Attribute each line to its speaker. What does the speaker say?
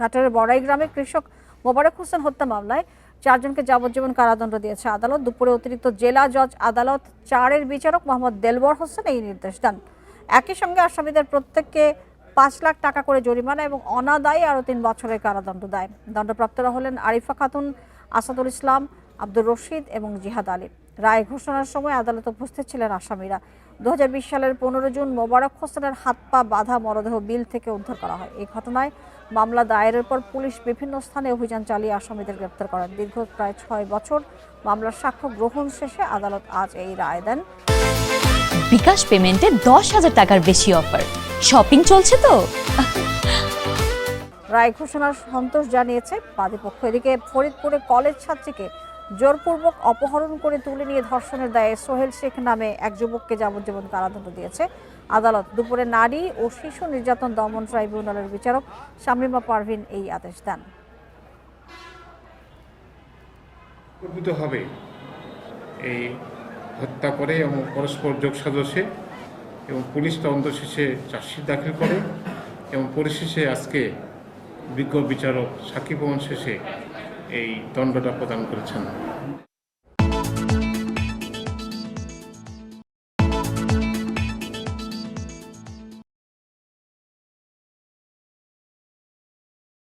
Speaker 1: ঘাটালের বড়াই গ্রামে কৃষক মোবারক হোসেন হত্যা মামলায় 4 জনকে যাবজ্জীবন কারাদণ্ড দিয়েছে আদালত। দুপুরে অতিরিক্ত জেলা জজ আদালত 4-এর বিচারক মোহাম্মদ দেলবর হোসেন এই নির্দেশ দেন। একই সঙ্গে আসামিদের প্রত্যেককে 5 লাখ টাকা করে জরিমানা এবং অনাদায়ী আরও 3 বছরের কারাদণ্ড দেয়। দণ্ডপ্রাপ্তরা হলেন আরিফা খাতুন, আসাদুল ইসলাম, আব্দুর রশিদ এবং জিহাদ আলী। রায় ঘোষণার সময় আদালতে উপস্থিত ছিলেন আসামিরা। 2020 সালের 15 জুন মোবারক হোসেনের হাত পা বাঁধা মরদেহ বিল থেকে উদ্ধার করা হয়। এই ঘটনায় মামলা দায়েরের পর পুলিশ বিভিন্ন স্থানে অভিযান চালিয়ে আসামিদের গ্রেপ্তার করেন। দীর্ঘ প্রায় 6 বছর মামলার সাক্ষ্য গ্রহণ শেষে আদালত আজ এই রায় দেন।
Speaker 2: বিকাশ পেমেন্টে 10,000 টাকার বেশি অফার, শপিং চলছে তো।
Speaker 1: রায় ঘোষণার সন্তোষ জানিয়েছে বাদীপক্ষ। এদিকে ফরিদপুরে কলেজ ছাত্রীকে জোরপূর্বক অপহরণ করে তুলে নিয়ে ধর্ষণের দায়ে সোহেল শেখ নামে এক যুবককে যাবজ্জীবন কারাদণ্ড দিয়েছে আদালত। দুপুরে নারী ও শিশু নির্যাতন দমন ট্রাইব্যুনালের বিচারক শামীমা পারভিন এই আদেশ দেন।
Speaker 3: হবে এই হত্যা করে এবং পরস্পর যোগ সাজসে এবং পুলিশ তদন্ত শেষে চার্জশিট দাখিল করে এবং পরিশেষে আজকে বিজ্ঞ বিচারক সাক্ষী প্রমাণ শেষে এই দণ্ডটা প্রদান করেছেন।